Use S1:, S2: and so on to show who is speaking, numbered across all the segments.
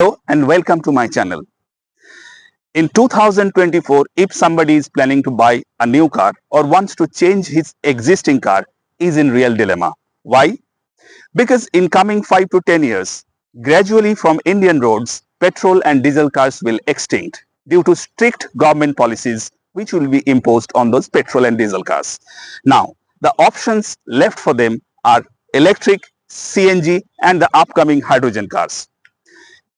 S1: Hello and welcome to my channel. In 2024, if somebody is planning to buy a new car or wants to change his existing car, is in real dilemma. Why? Because in coming 5 to 10 years, gradually from Indian roads, petrol and diesel cars will extinct due to strict government policies which will be imposed on those petrol and diesel cars. Now, the options left for them are electric, CNG and the upcoming hydrogen cars.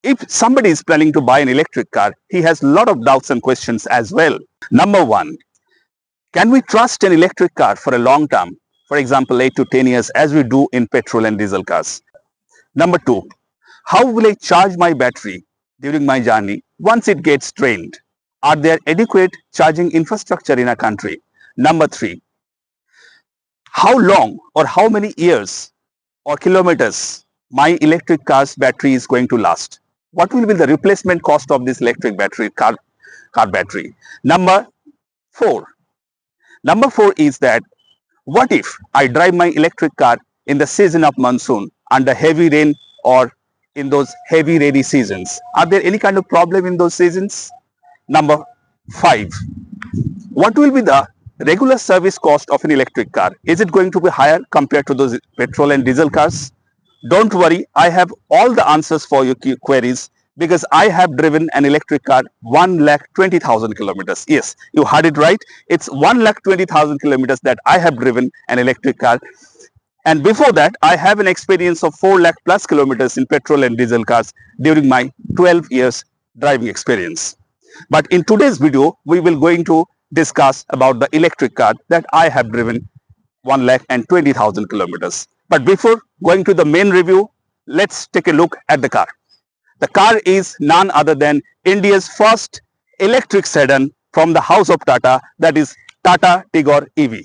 S1: If somebody is planning to buy an electric car, he has a lot of doubts and questions as well. Number one, can we trust an electric car for a long term? For example, 8 to 10 years as we do in petrol and diesel cars. Number two, how will I charge my battery during my journey once it gets drained? Are there adequate charging infrastructure in our country? Number three, how long or how many years or kilometers my electric car's battery is going to last? What will be the replacement cost of this electric battery car battery? Number four is that what if I drive my electric car in the season of monsoon under heavy rain or in those heavy rainy seasons? Are there any kind of problem in those seasons? Number five, what will be the regular service cost of an electric car? Is it going to be higher compared to those petrol and diesel cars? Don't worry, I have all the answers for your queries because I have driven an electric car 1,20,000 kilometers. Yes, you heard it right. It's 1,20,000 kilometers that I have driven an electric car. And before that, I have an experience of 4 lakh plus kilometers in petrol and diesel cars during my 12 years driving experience. But in today's video, we will going to discuss about the electric car that I have driven 1,20,000 kilometers. But before going to the main review, let's take a look at the car. The car is none other than India's first electric sedan from the house of Tata, that is Tata Tigor EV.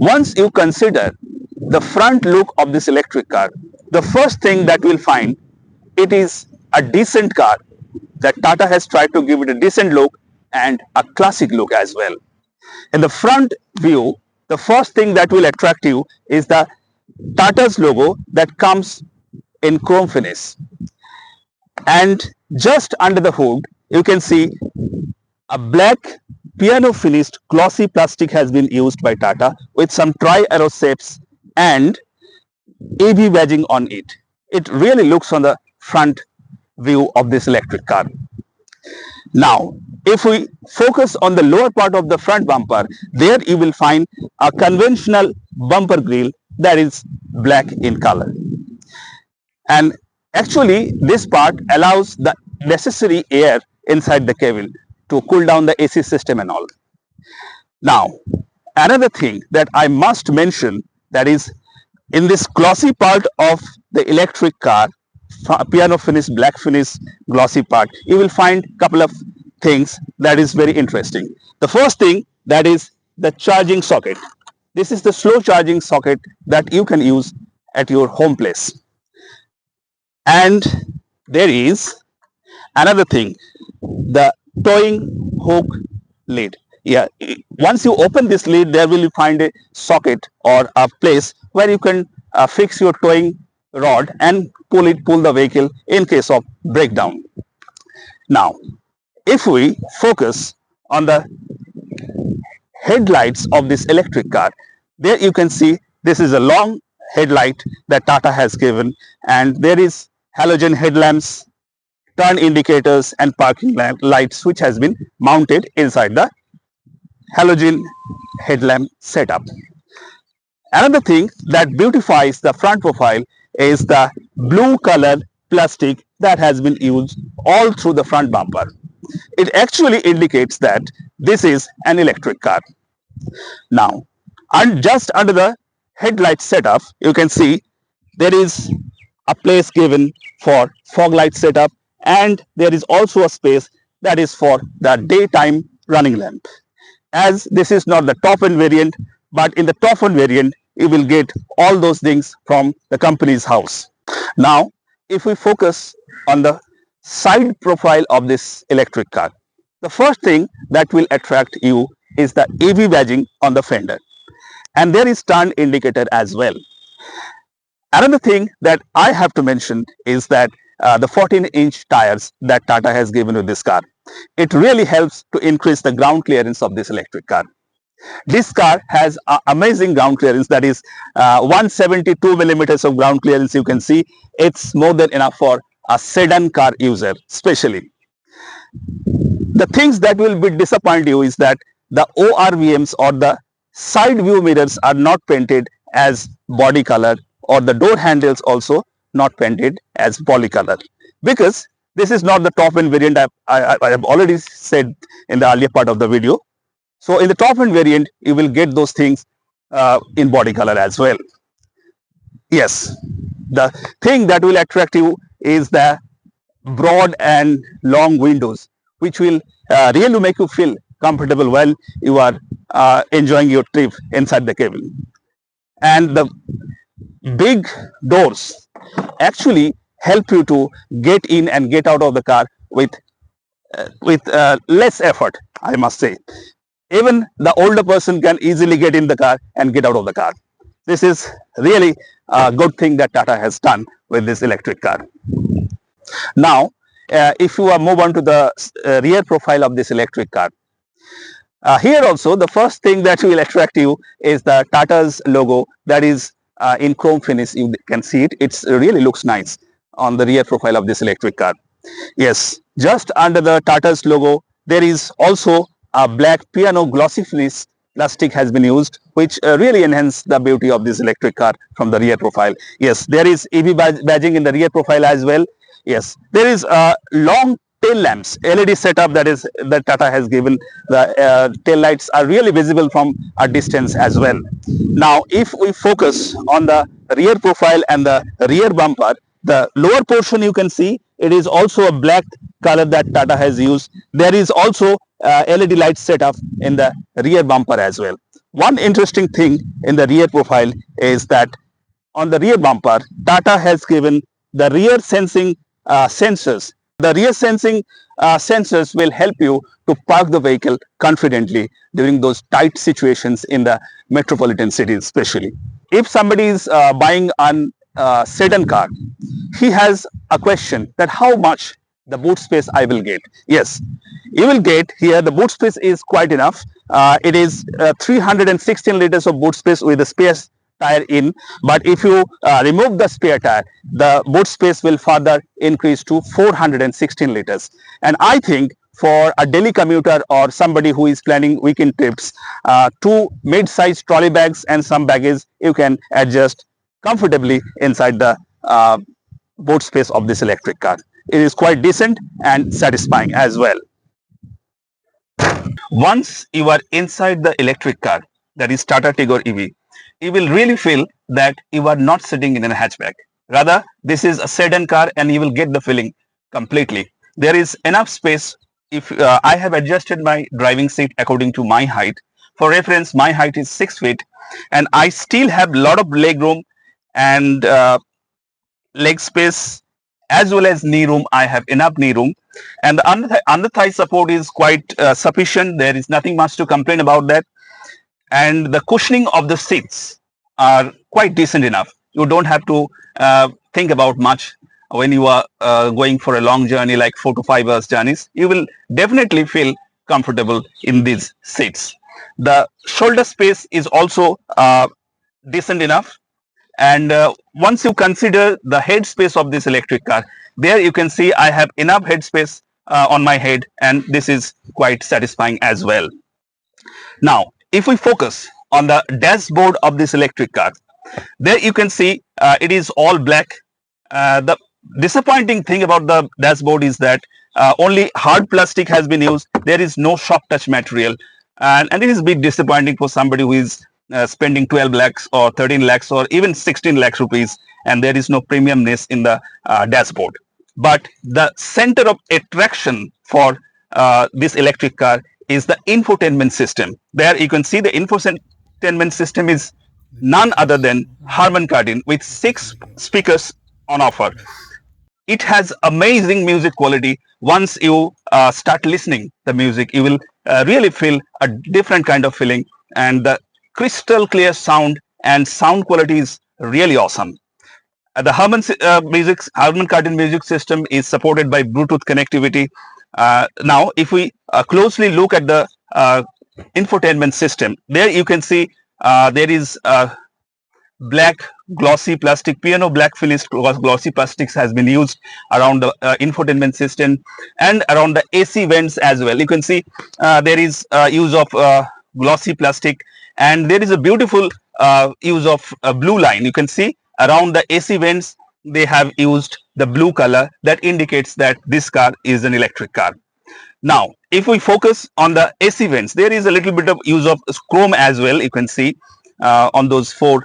S1: Once you consider the front look of this electric car, the first thing that we'll find, it is a decent car that Tata has tried to give it a decent look and a classic look as well. In the front view, the first thing that will attract you is the Tata's logo that comes in chrome finish. And just under the hood, you can see a black piano finished glossy plastic has been used by Tata with some tri-arrow shapes and EV badging on it. It really looks on the front view of this electric car. Now, if we focus on the lower part of the front bumper, there you will find a conventional bumper grille that is black in color. And actually, this part allows the necessary air inside the cabin to cool down the AC system and all. Now, another thing that I must mention, that is in this glossy part of the electric car, piano finish, black finish, glossy part, you will find a couple of things that is very interesting. The first thing, that is the charging socket. This is the slow charging socket that you can use at your home place. And there is another thing, the towing hook lid. Yeah, once you open this lid, there will find a socket or a place where you can fix your towing rod and pull the vehicle in case of breakdown. Now, if we focus on the headlights of this electric car, there you can see this is a long headlight that Tata has given, and there is halogen headlamps, turn indicators and parking lights which has been mounted inside the halogen headlamp setup. Another thing that beautifies the front profile is the blue color plastic that has been used all through the front bumper. It actually indicates that this is an electric car. Now, and just under the headlight setup, you can see there is a place given for fog light setup, and there is also a space that is for the daytime running lamp. As this is not the top end variant, but in the top end variant, you will get all those things from the company's house. Now, if we focus on the side profile of this electric car, the first thing that will attract you is the EV badging on the fender, and there is turn indicator as well. Another thing that I have to mention is that the 14-inch tires that Tata has given to this car, it really helps to increase the ground clearance of this electric car. This car has amazing ground clearance, that is 172 millimeters of ground clearance. You can see it's more than enough for a sedan car user especially. The things that will be disappoint you is that the ORVMs or the side view mirrors are not painted as body color, or the door handles also not painted as body color, because this is not the top end variant. I have already said in the earlier part of the video. So in the top end variant, you will get those things in body color as well. Yes, the thing that will attract you is the broad and long windows, which will really make you feel comfortable while you are enjoying your trip inside the cabin. And the big doors actually help you to get in and get out of the car with less effort, I must say. Even the older person can easily get in the car and get out of the car. This is really a good thing that Tata has done with this electric car. Now, if you move on to the rear profile of this electric car, here also the first thing that will attract you is the Tata's logo that is in chrome finish. You can see it. It really looks nice on the rear profile of this electric car. Yes, just under the Tata's logo, there is also a black piano glossy finish plastic has been used, which really enhance the beauty of this electric car from the rear profile. Yes, there is EV badging in the rear profile as well. Yes, there is long tail lamps, LED setup that Tata has given. The tail lights are really visible from a distance as well. Now, if we focus on the rear profile and the rear bumper, the lower portion you can see it is also a black color that Tata has used. There is also LED light setup in the rear bumper as well. One interesting thing in the rear profile is that on the rear bumper, Tata has given the rear sensing sensors. The rear sensing sensors will help you to park the vehicle confidently during those tight situations in the metropolitan cities especially. If somebody is buying a sedan car, he has a question that how much the boot space I will get. Yes, you will get here the boot space is quite enough. It is 316 liters of boot space with the spare tire in, but if you remove the spare tire, the boot space will further increase to 416 liters. And I think for a daily commuter or somebody who is planning weekend trips, two mid-sized trolley bags and some baggage you can adjust comfortably inside the boot space of this electric car. It is quite decent and satisfying as well. Once you are inside the electric car, that is Tata Tigor EV, you will really feel that you are not sitting in a hatchback. Rather, this is a sedan car and you will get the feeling completely. There is enough space. If I have adjusted my driving seat according to my height. For reference, my height is 6 feet and I still have a lot of leg room and leg space as well as knee room. I have enough knee room, and the under thigh support is quite sufficient. There is nothing much to complain about that, and the cushioning of the seats are quite decent enough. You don't have to think about much when you are going for a long journey like 4 to 5 hours journeys. You will definitely feel comfortable in these seats. The shoulder space is also decent enough. And once you consider the head space of this electric car, there you can see I have enough head space on my head, and this is quite satisfying as well. Now, if we focus on the dashboard of this electric car, there you can see it is all black. The disappointing thing about the dashboard is that only hard plastic has been used. There is no soft touch material, and it is big disappointing for somebody who is spending 12 lakhs or 13 lakhs or even 16 lakhs rupees, and there is no premiumness in the dashboard. But the center of attraction for this electric car is the infotainment system. There you can see the infotainment system is none other than Harman Kardon with 6 speakers on offer. It has amazing music quality. Once you start listening the music, you will really feel a different kind of feeling, and the crystal clear sound and sound quality is really awesome. The Harman Kardon music system is supported by Bluetooth connectivity. Now, if we closely look at the infotainment system, there you can see there is black glossy plastic, piano black finished glossy plastics has been used around the infotainment system and around the AC vents as well. You can see there is use of glossy plastic, and there is a beautiful use of blue line. You can see around the AC vents they have used the blue color that indicates that this car is an electric car. Now, if we focus on the AC vents, there is a little bit of use of chrome as well. You can see on those 4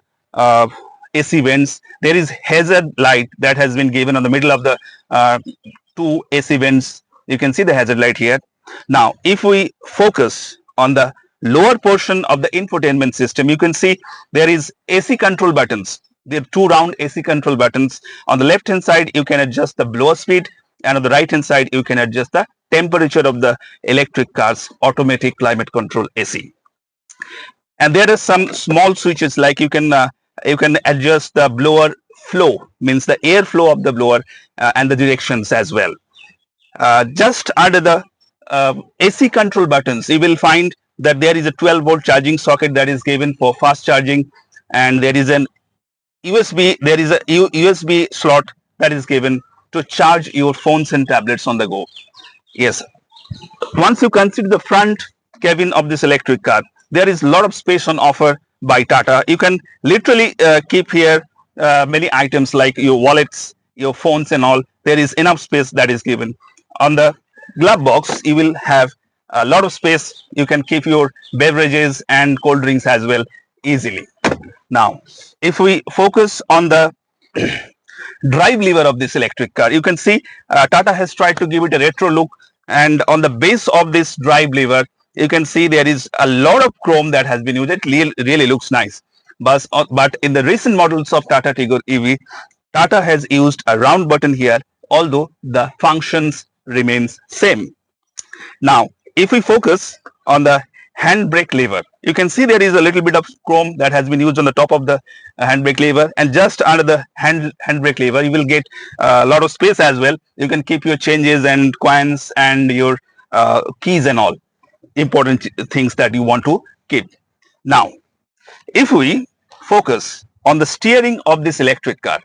S1: AC vents. There is hazard light that has been given on the middle of the 2 AC vents. You can see the hazard light here. Now, if we focus on the lower portion of the infotainment system, you can see there is AC control buttons. There are 2 round AC control buttons. On the left hand side, you can adjust the blower speed, and on the right hand side, you can adjust the temperature of the electric car's automatic climate control AC. And there are some small switches, like you can adjust the blower flow, means the air flow of the blower, and the directions as well. Just under the AC control buttons, you will find that there is a 12-volt charging socket that is given for fast charging, and there is an USB slot that is given to charge your phones and tablets on the go. Yes, once you consider the front cabin of this electric car, there is a lot of space on offer by Tata. You can literally keep here many items like your wallets, your phones and all. There is enough space that is given. On the glove box, you will have a lot of space. You can keep your beverages and cold drinks as well easily. Now, if we focus on the drive lever of this electric car, you can see Tata has tried to give it a retro look, and on the base of this drive lever, you can see there is a lot of chrome that has been used. It really looks nice. But in the recent models of Tata Tigor EV, Tata has used a round button here, although the functions remains same. Now, if we focus on the handbrake lever, you can see there is a little bit of chrome that has been used on the top of the handbrake lever, and just under the handbrake lever you will get a lot of space as well. You can keep your changes and coins and your keys and all important things that you want to keep. Now, if we focus on the steering of this electric car,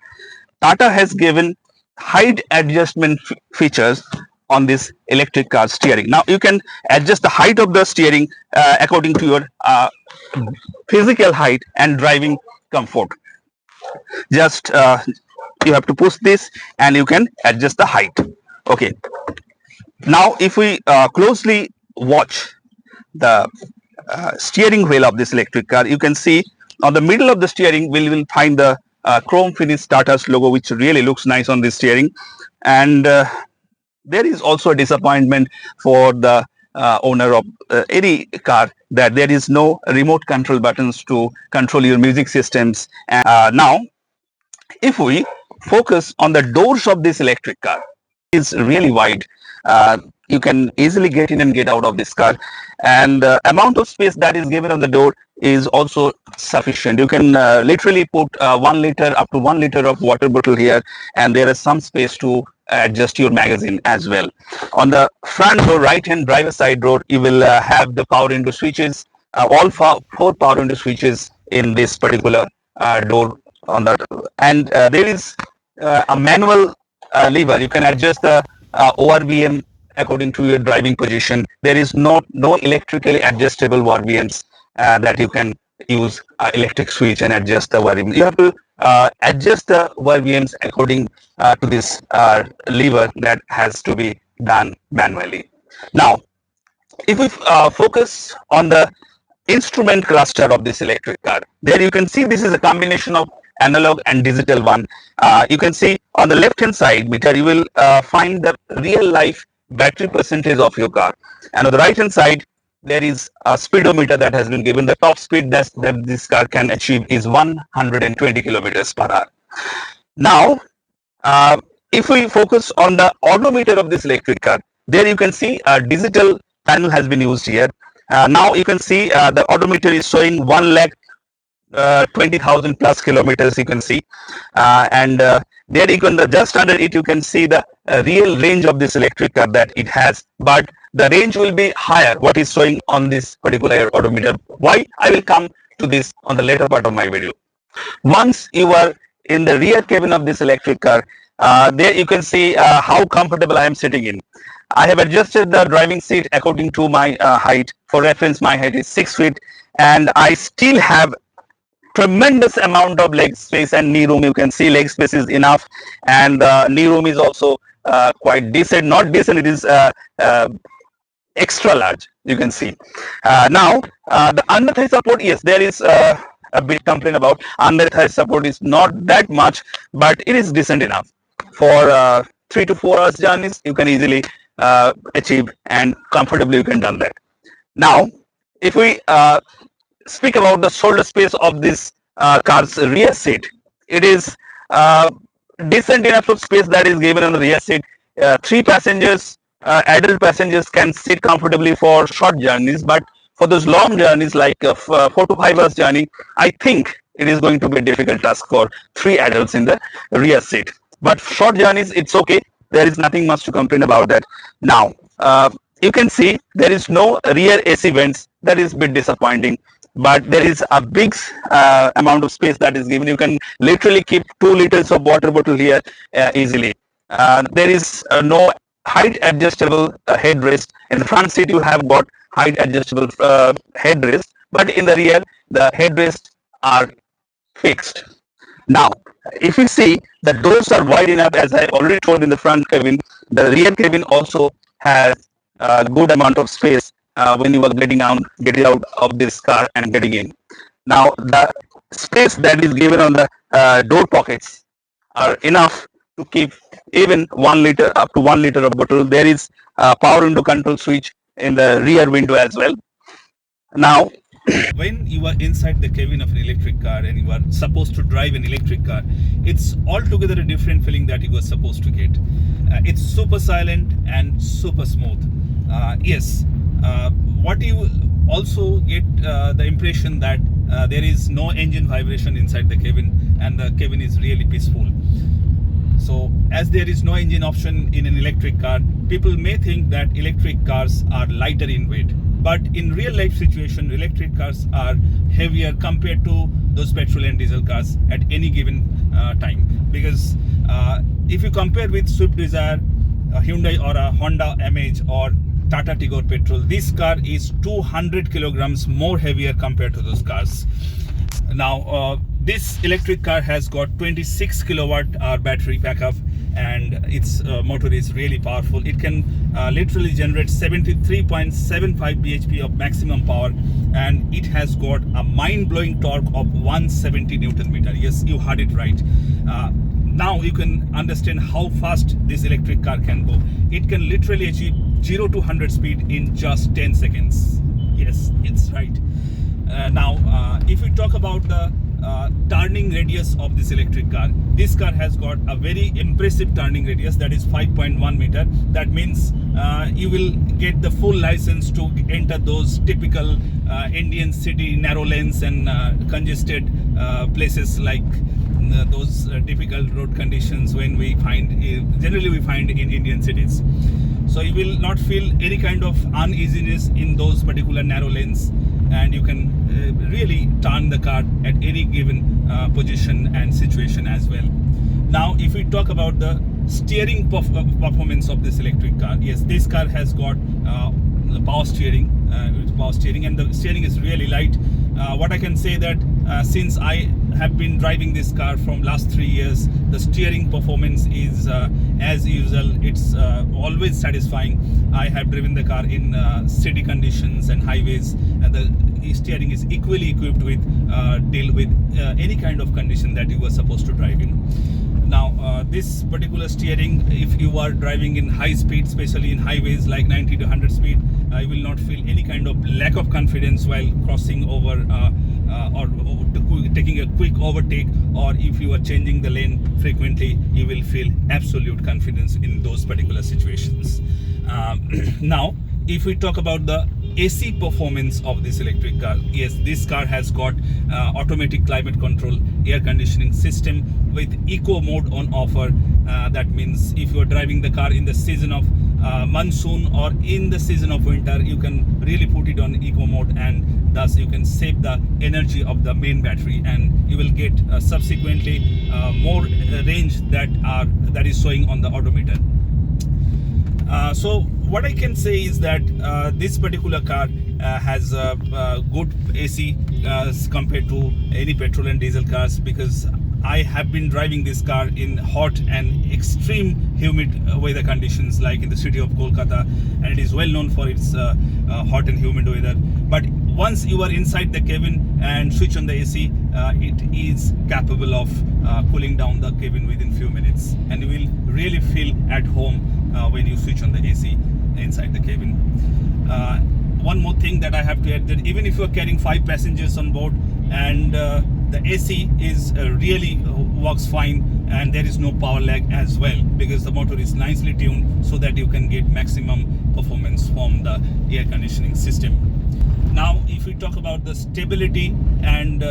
S1: Tata has given height adjustment features on this electric car steering. Now, you can adjust the height of the steering according to your physical height and driving comfort. Just you have to push this and you can adjust the height. Okay. Now, if we closely watch the steering wheel of this electric car, you can see on the middle of the steering wheel, will find the chrome finish Tata's logo, which really looks nice on the steering. And there is also a disappointment for the owner of any car, that there is no remote control buttons to control your music systems. And now, if we focus on the doors of this electric car, is really wide. You can easily get in and get out of this car, and the amount of space that is given on the door is also sufficient. You can literally put 1 liter up to 1 liter of water bottle here, and there is some space to adjust your magazine as well. On the front door, right hand driver side door, you will have the power window switches, all 4 power window switches in this particular door on that. And there is a manual lever. You can adjust the ORVM according to your driving position. There is no electrically adjustable ORVMs that you can use electric switch and adjust the wire beam. You have to adjust the wire beams according to this lever that has to be done manually. Now, if we focus on the instrument cluster of this electric car, there you can see this is a combination of analog and digital one. You can see on the left hand side meter you will find the real life battery percentage of your car, and on the right hand side there is a speedometer that has been given. The top speed that this car can achieve is 120 kilometers per hour. Now, uh, if we focus on the odometer of this electric car, there you can see a digital panel has been used here. Now you can see the odometer is showing 1 lakh 20,000 plus kilometers, you can see, and there you can just under it you can see the real range of this electric car that it has, but the range will be higher what is showing on this particular odometer. Why? I will come to this on the later part of my video. Once you are in the rear cabin of this electric car, there you can see how comfortable I am sitting in. I have adjusted the driving seat according to my height. For reference, my height is 6 feet, and I still have tremendous amount of leg space and knee room. You can see leg space is enough, and knee room is also quite decent. Not decent, it is extra large, you can see. Now, the under thigh support, yes, there is a bit complaint about under thigh support is not that much, but it is decent enough. For 3 to 4 hours journeys, you can easily achieve, and comfortably you can done that. Now, if we speak about the shoulder space of this car's rear seat, it is decent enough of space that is given on the rear seat. 3 passengers, adult passengers can sit comfortably for short journeys, but for those long journeys like 4 to 5 hours journey, I think it is going to be a difficult task for 3 adults in the rear seat. But short journeys, it's okay. There is nothing much to complain about that. Now, you can see there is no rear AC vents. That is a bit disappointing. But there is a big amount of space that is given. You can literally keep 2 liters of water bottle here easily. There is no height adjustable headrest. In the front seat, you have got height adjustable headrest, but in the rear, the headrests are fixed. Now, if you see, the doors are wide enough, as I already told in the front cabin. The rear cabin also has a good amount of space when you are getting out of this car and getting in. Now, the space that is given on the door pockets are enough to keep even 1 liter up to 1 liter of bottle. There is a power window control switch in the rear window as well. Now, when you are inside the cabin of an electric car and you are supposed to drive an electric car, it's altogether a different feeling that you were supposed to get. It's super silent and super smooth. Yes, what you also get the impression that there is no engine vibration inside the cabin, and the cabin is really peaceful. So, as there is no engine option in an electric car, people may think that electric cars are lighter in weight. But in real life situation, electric cars are heavier compared to those petrol and diesel cars at any given time. Because if you compare with Swift Desire, a Hyundai or a Honda Image or Tata Tigor petrol, this car is 200 kilograms more heavier compared to those cars. Now, this electric car has got 26 kilowatt hour battery backup, and its motor is really powerful. It can literally generate 73.75 bhp of maximum power, and it has got a mind-blowing torque of 170 Newton meter. Yes, you heard it right. Now you can understand how fast this electric car can go. It can literally achieve 0 to 100 speed in just 10 seconds. Yes, it's right. Now, if we talk about the turning radius of this electric car, this car has got a very impressive turning radius, that is 5.1 meter. That means you will get the full license to enter those typical Indian city narrow lanes and congested places like those difficult road conditions when we find generally we find in Indian cities. So you will not feel any kind of uneasiness in those particular narrow lanes, and you can really turn the car at any given position and situation as well. Now, if we talk about the steering performance of this electric car, yes, this car has got the power steering, and the steering is really light.
S2: what I can say that since I have been driving this car from last 3 years, the steering performance is as usual. It's always satisfying. I have driven the car in city conditions and highways, and the steering is equally equipped with deal with any kind of condition that you were supposed to drive in. Now, this particular steering, if you are driving in high speed, especially in highways like 90 to 100 speed, you will not feel any kind of lack of confidence while crossing over or taking a quick overtake, or if you are changing the lane frequently, you will feel absolute confidence in those particular situations. Now, if we talk about the AC performance of this electric car, yes, this car has got automatic climate control air conditioning system with eco mode on offer. That means if you are driving the car in the season of monsoon or in the season of winter, you can really put it on eco mode, and thus you can save the energy of the main battery, and you will get subsequently more range that is showing on the odometer. So what I can say is that this particular car has good AC compared to any petrol and diesel cars, because I have been driving this car in hot and extreme humid weather conditions, like in the city of Kolkata, and it is well known for its hot and humid weather. But once you are inside the cabin and switch on the AC, it is capable of cooling down the cabin within few minutes, and you will really feel at home when you switch on the AC inside the cabin. One more thing that I have to add, that even if you are carrying 5 passengers on board, and the AC is really works fine, and there is no power lag as well, because the motor is nicely tuned so that you can get maximum performance from the air conditioning system. Now, if we talk about the stability and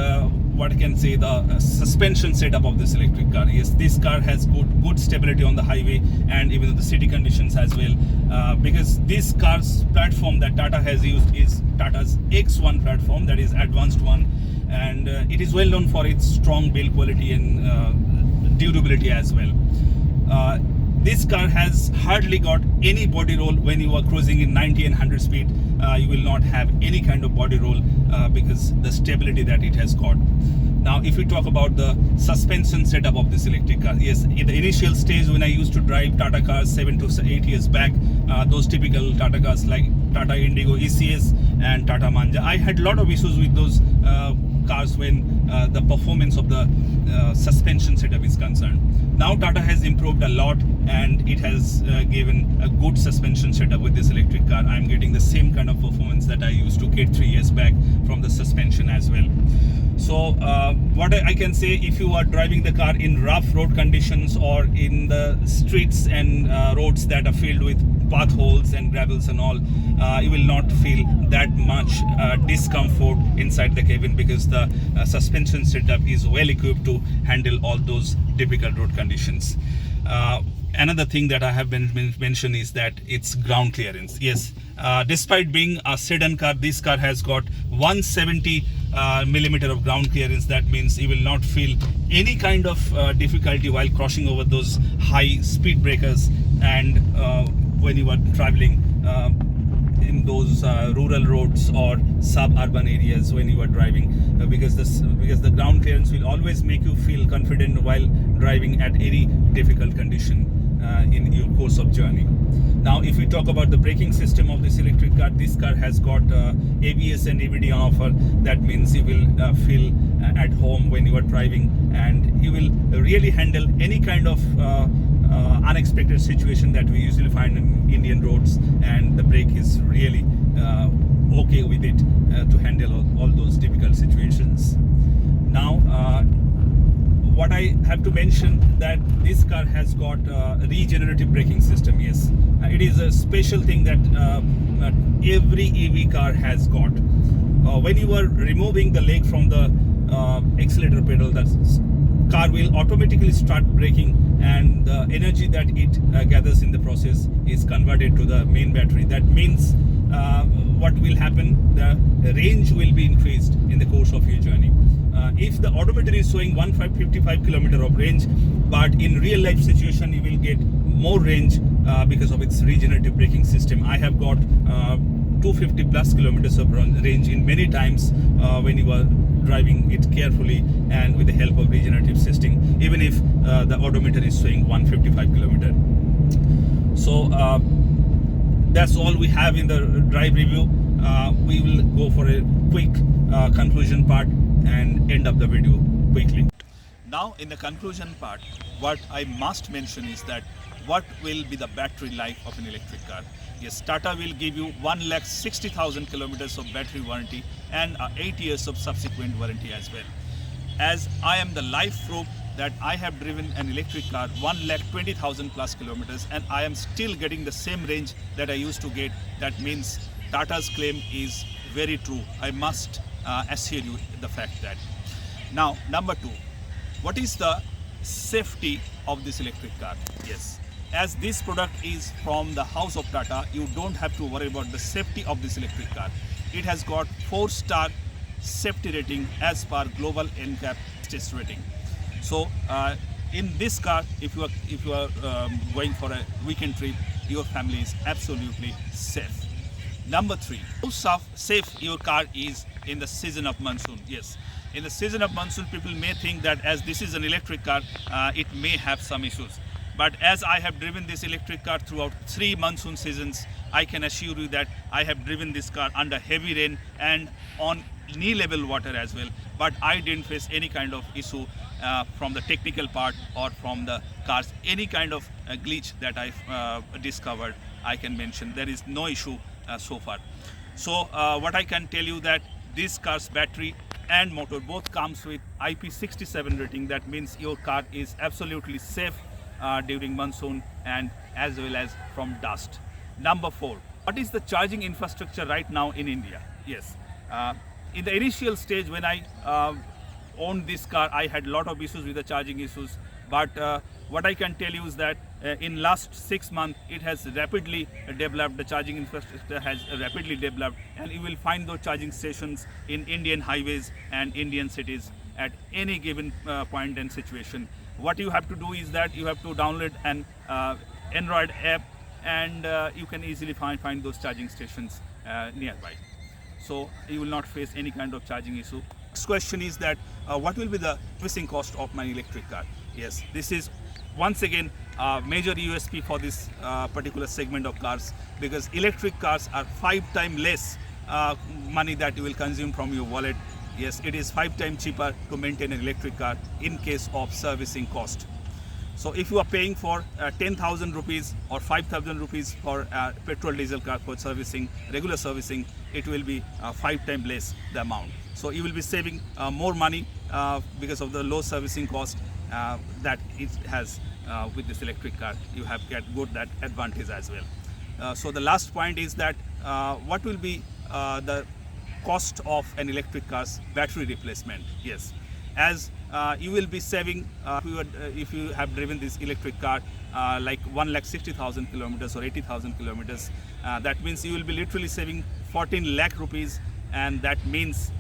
S2: what I can say, the suspension setup of this electric car, yes, this car has good stability on the highway and even the city conditions as well, because this car's platform that Tata has used is Tata's X1 platform, that is advanced one, and it is well known for its strong build quality and durability as well. This car has hardly got any body roll. When you are cruising in 90 and 100 speed, you will not have any kind of body roll because the stability that it has got. Now, if we talk about the suspension setup of this electric car, yes, in the initial stage when I used to drive Tata cars 7 to 8 years back, those typical Tata cars like Tata Indigo ECS and Tata Manja, I had a lot of issues with those cars when the performance of the suspension setup is concerned. Now Tata has improved a lot, and it has given a good suspension setup with this electric car. I'm getting the same kind of performance that I used to get 3 years back from the suspension as well. So what I can say, if you are driving the car in rough road conditions or in the streets and roads that are filled with potholes and gravels and all, you will not feel that much discomfort inside the cabin, because the suspension setup is well equipped to handle all those difficult road conditions. Another thing that I have been mentioned is that its ground clearance. Yes, despite being a sedan car, this car has got 170 millimeter of ground clearance. That means you will not feel any kind of difficulty while crossing over those high speed breakers, and when you are traveling in those rural roads or suburban areas when you are driving, because the ground clearance will always make you feel confident while driving at any difficult condition in your course of journey. Now, if we talk about the braking system of this electric car, this car has got ABS and ABD on offer. That means you will feel at home when you are driving, and you will really handle any kind of unexpected situation that we usually find in Indian roads, and the brake is really okay with it to handle all those difficult situations. Now, what I have to mention, that this car has got a regenerative braking system. Yes, it is a special thing that every EV car has got. When you are removing the leg from the accelerator pedal, the car will automatically start braking, and the energy that it gathers in the process is converted to the main battery. That means what will happen, the range will be increased in the course of your journey. If the odometer is showing 155 kilometer of range, but in real life situation you will get more range because of its regenerative braking system. I have got 250 plus kilometers of range in many times when you are driving it carefully and with the help of regenerative testing, even if the odometer is showing 155 kilometer. So that's all we have in the drive review. We will go for a quick conclusion part and end up the video quickly. Now in the conclusion part, what I must mention is that what will be the battery life of an electric car. Yes, Tata will give you 1,60,000 kilometers of battery warranty and 8 years of subsequent warranty as well. As I am the life proof that I have driven an electric car 1,20,000 plus kilometers and I am still getting the same range that I used to get. That means Tata's claim is very true. I must assure you the fact that. Now, number two, what is the safety of this electric car? Yes, as this product is from the house of Tata, you don't have to worry about the safety of this electric car. It has got 4-star safety rating as per global NCAP test rating. So in this car, if you are going for a weekend trip, your family is absolutely safe. Number three, how safe your car is in the season of monsoon. Yes, in the season of monsoon, people may think that as this is an electric car, it may have some issues. But as I have driven this electric car throughout 3 monsoon seasons, I can assure you that I have driven this car under heavy rain and on knee level water as well. But I didn't face any kind of issue from the technical part or from the car's any kind of glitch that I've discovered. I can mention there is no issue so far. So what I can tell you that this car's battery and motor both comes with IP67 rating. That means your car is absolutely safe during monsoon and as well as from dust. Number four, what is the charging infrastructure right now in India? Yes, in the initial stage when I owned this car, I had a lot of issues with the charging issues. But what I can tell you is that in last 6 months, it has rapidly developed. The charging infrastructure has rapidly developed, and you will find those charging stations in Indian highways and Indian cities at any given point and situation. What you have to do is that you have to download an Android app, and you can easily find those charging stations nearby. So you will not face any kind of charging issue. Next question is that what will be the servicing cost of my electric car? Yes, this is once again a major USP for this particular segment of cars, because electric cars are 5 times less money that you will consume from your wallet. Yes, it is 5 times cheaper to maintain an electric car in case of servicing cost. So if you are paying for 10,000 rupees or 5,000 rupees for a petrol diesel car for servicing, regular servicing, it will be 5 times less the amount. So you will be saving more money because of the low servicing cost that it has with this electric car. You have get good that advantage as well. So the last point is that what will be the cost of an electric car's battery replacement? Yes, as you will be saving if you have driven this electric car like 1,60,000 kilometers or 80,000 kilometers. That means you will be literally saving 14 lakh rupees, and that means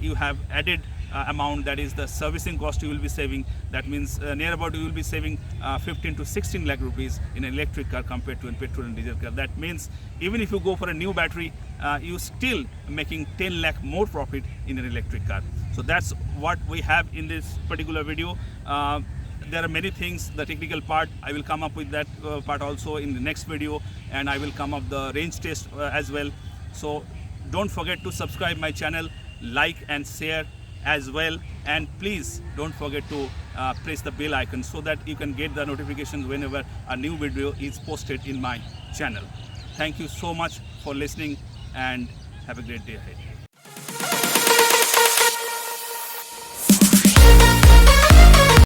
S2: you have added amount, that is the servicing cost you will be saving. That means near about you will be saving 15 to 16 lakh rupees in an electric car compared to a petrol and diesel car. That means even if you go for a new battery, you still making 10 lakh more profit in an electric car. So that's what we have in this particular video. There are many things, the technical part, I will come up with that part also in the next video, and I will come up the range test as well. So don't forget to subscribe my channel, like and share as well, and please don't forget to press the bell icon so that you can get the notifications whenever a new video is posted in my channel. Thank you so much for listening, and have a great day ahead.